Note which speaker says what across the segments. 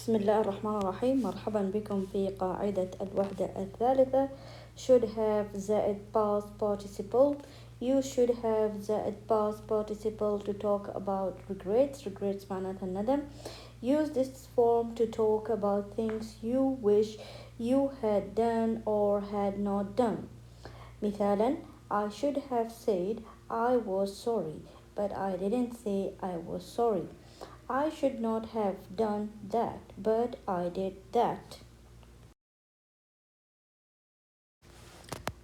Speaker 1: بسم الله الرحمن الرحيم. مرحبا بكم في قاعدة الوحدة الثالثة. should have زائد past participle. You should have زائد past participle to talk about regrets معناتها الندم. Use this form to talk about things you wish you had done or had not done. مثالا: I should have said I was sorry, but I didn't say I was sorry. I should not have done that, but I did that.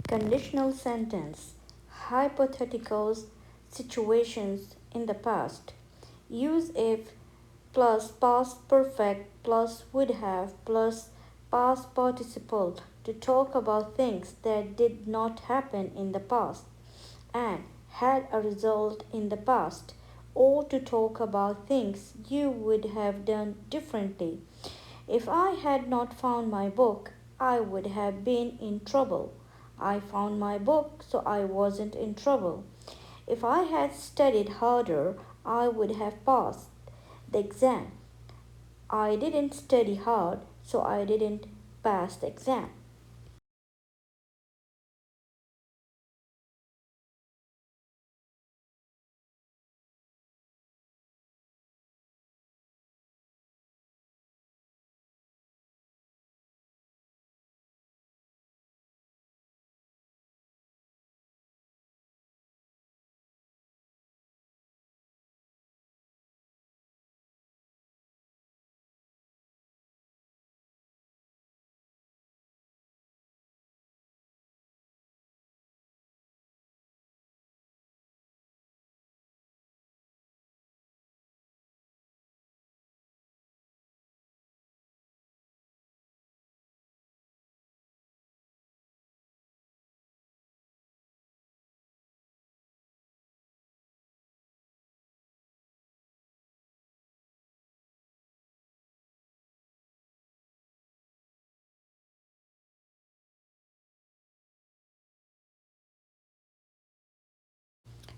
Speaker 1: Conditional sentence. Hypotheticals, situations in the past. Use if plus past perfect plus would have plus past participle to talk about things that did not happen in the past and had a result in the past, or to talk about things you would have done differently. If I had not found my book, I would have been in trouble. I found my book, so I wasn't in trouble. If I had studied harder, I would have passed the exam. I didn't study hard, so I didn't pass the exam.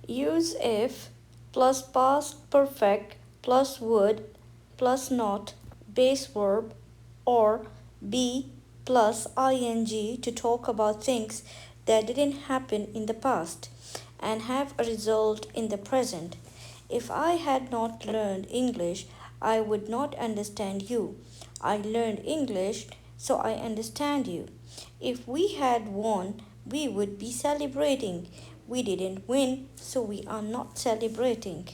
Speaker 1: Use if plus past perfect plus would plus not base verb or be plus ing to talk about things that didn't happen in the past and have a result in the present. If I had not learned English, I would not understand you. I learned English, so I understand you. If we had won, we would be celebrating. We didn't win, so we are not celebrating.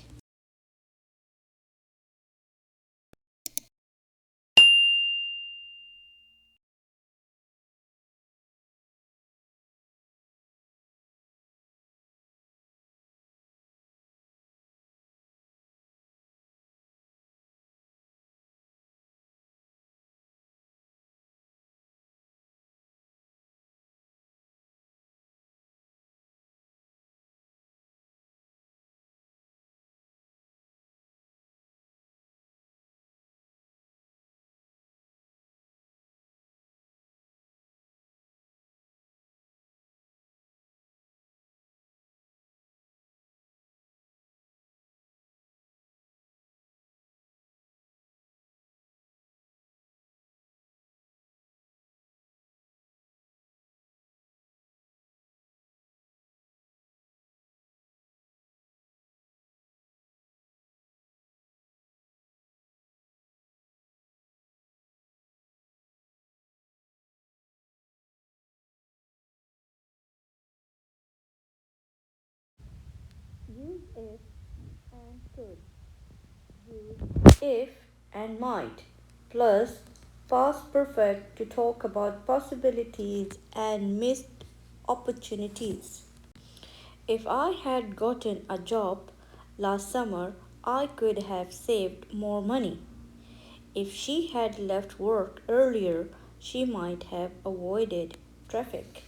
Speaker 1: Use if and could. Use if and might plus past perfect to talk about possibilities and missed opportunities. If I had gotten a job last summer, I could have saved more money. If she had left work earlier, she might have avoided traffic.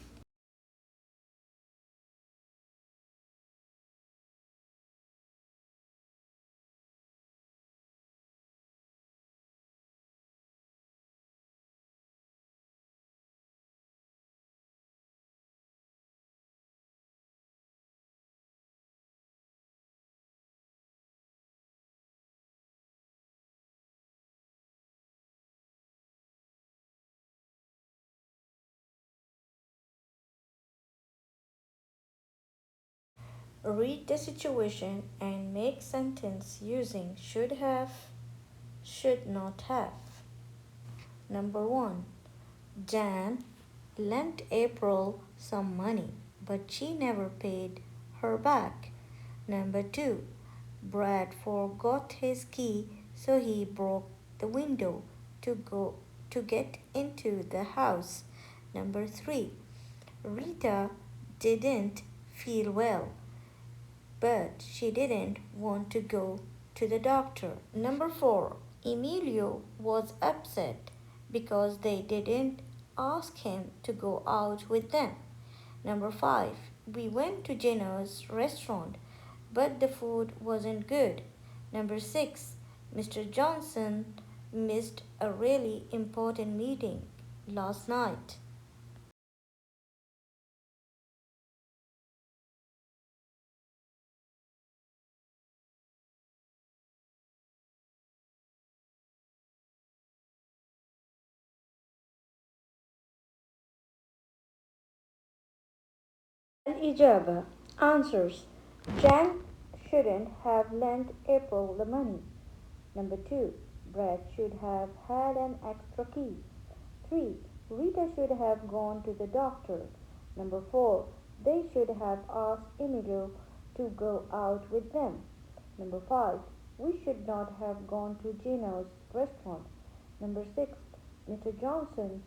Speaker 1: Read the situation and make sentence using should have, should not have. Number 1. Jan lent April some money, but she never paid her back. Number 2. Brad forgot his key, so he broke the window to get into the house. Number 3. Rita didn't feel well, but she didn't want to go to the doctor. Number 4. Emilio was upset because they didn't ask him to go out with them. Number 5. We went to Jenna's restaurant, but the food wasn't good. Number 6. Mr. Johnson missed a really important meeting last night. الإجابة Answers Jan shouldn't have lent April the money. Number 2. Brad should have had an extra key. 3. Rita should have gone to the doctor. Number 4. They should have asked Emilio to go out with them. Number 5. We should not have gone to Gino's restaurant. Number 6. Mr. Johnson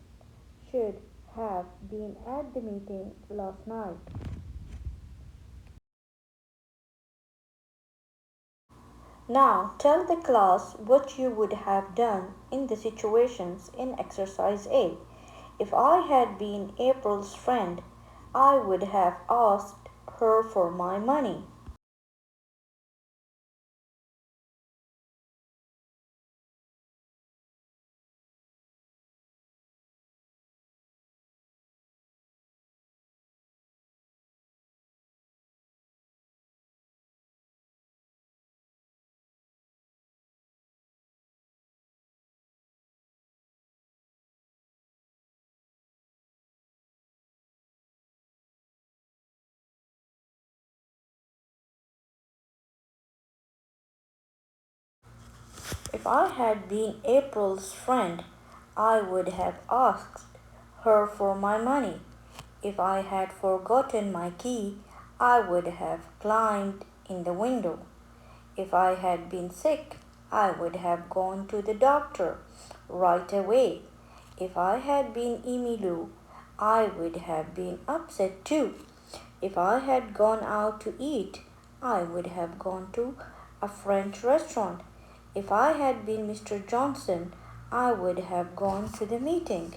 Speaker 1: should have been at the meeting last night. Now tell the class what you would have done in the situations in exercise A. If I had been April's friend, I would have asked her for my money. If I had been April's friend, I would have asked her for my money. If I had forgotten my key, I would have climbed in the window. If I had been sick, I would have gone to the doctor right away. If I had been Emilu, I would have been upset too. If I had gone out to eat, I would have gone to a French restaurant. If I had been Mr. Johnson, I would have gone to the meeting.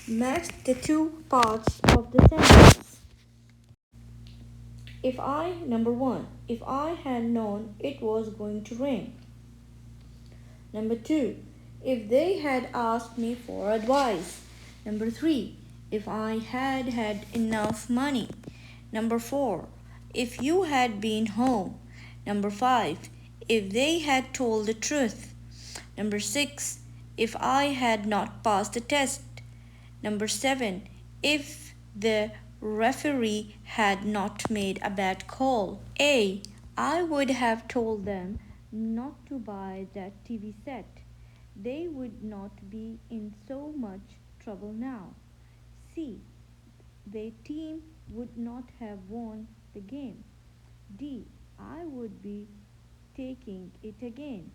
Speaker 1: Match the two parts of the sentence. Number 1, if I had known it was going to rain. Number 2, if they had asked me for advice. Number 3, if I had had enough money. Number 4, if you had been home. Number 5, if they had told the truth. Number 6, if I had not passed the test. Number 7, if the referee had not made a bad call. A. I would have told them not to buy that TV set. They would not be in so much trouble now. C. Their team would not have won the game. D. I would be taking it again.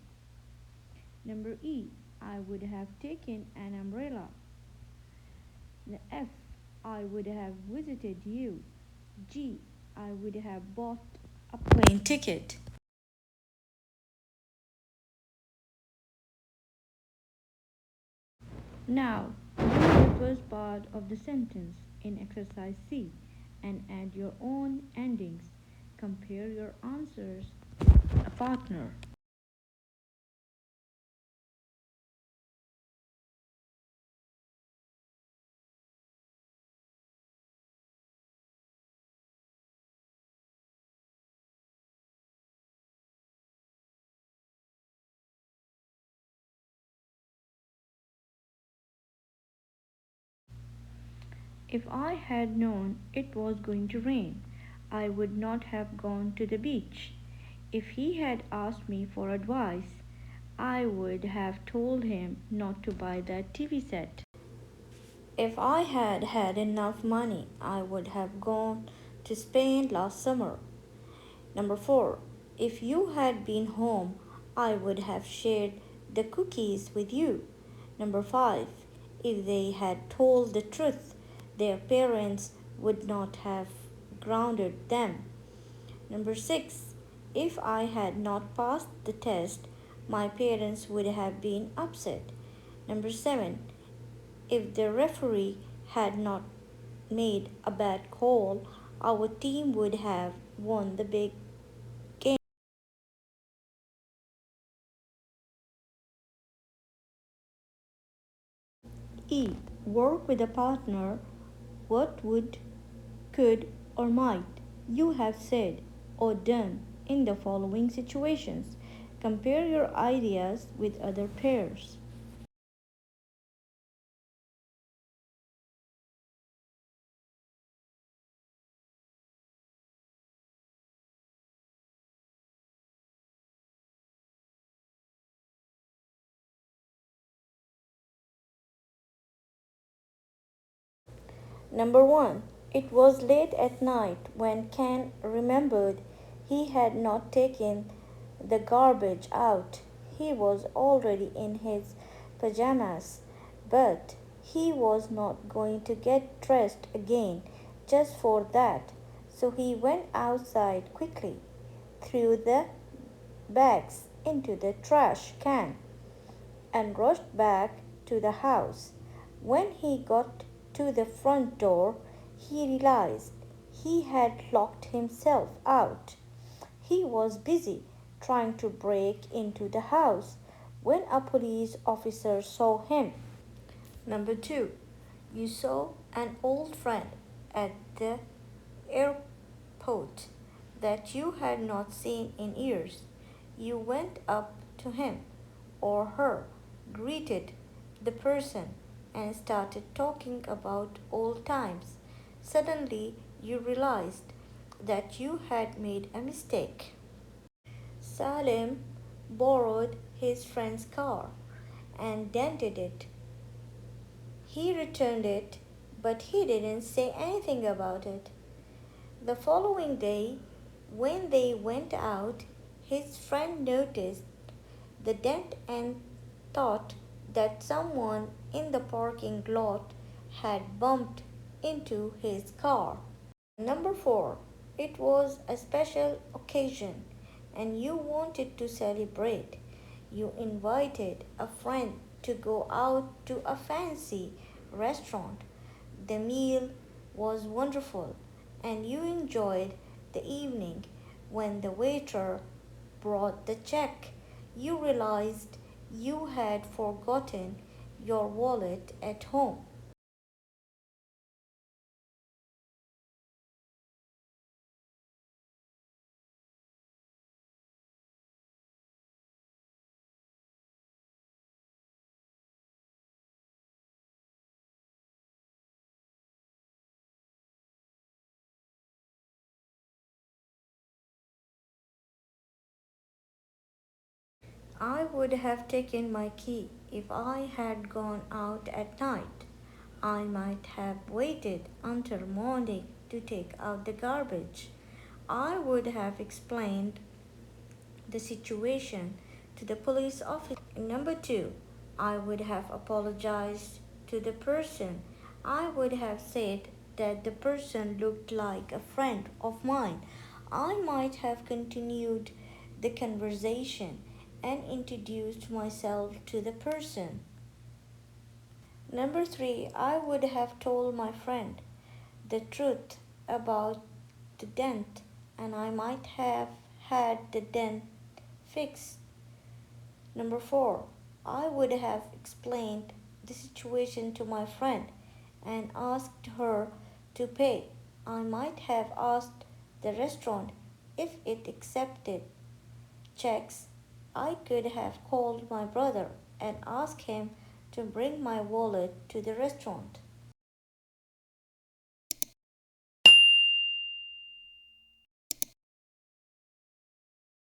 Speaker 1: Number E. I would have taken an umbrella. F. I would have visited you. G. I would have bought a plane ticket. Now, read the first part of the sentence in exercise C and add your own endings. compare your answers with a partner. If I had known it was going to rain, I would not have gone to the beach. If he had asked me for advice, I would have told him not to buy that TV set. If I had had enough money, I would have gone to Spain last summer. Number 4. If you had been home, I would have shared the cookies with you. Number 5. If they had told the truth, their parents would not have grounded them. Number 6. If I had not passed the test, my parents would have been upset. Number 7. If the referee had not made a bad call, our team would have won the big game. E. Work with a partner. What would, could, or might you have said or done in the following situations? Compare your ideas with other pairs. Number 1. It was late at night when Ken remembered he had not taken the garbage out. He was already in his pajamas, but he was not going to get dressed again just for that. So he went outside quickly, threw the bags into the trash can, and rushed back to the house. When he got to the front door, he realized he had locked himself out. He was busy trying to break into the house when a police officer saw him. Number 2. You saw an old friend at the airport that you had not seen in years. You went up to him or her, greeted the person, and started talking about old times. Suddenly, you realized that you had made a mistake. Salim borrowed his friend's car and dented it. He returned it, but he didn't say anything about it. The following day, when they went out, his friend noticed the dent and thought that someone in the parking lot had bumped into his car. Number 4. It was a special occasion and you wanted to celebrate. You invited a friend to go out to a fancy restaurant. The meal was wonderful and you enjoyed the evening. When the waiter brought the check, you realized you had forgotten your wallet at home. I would have taken my key if I had gone out at night. I might have waited until morning to take out the garbage. I would have explained the situation to the police officer. Number 2, I would have apologized to the person. I would have said that the person looked like a friend of mine. I might have continued the conversation and introduced myself to the person. Number 3, I would have told my friend the truth about the dent and I might have had the dent fixed. Number 4. I would have explained the situation to my friend and asked her to pay. I might have asked the restaurant if it accepted checks. I could have called my brother and asked him to bring my wallet to the restaurant.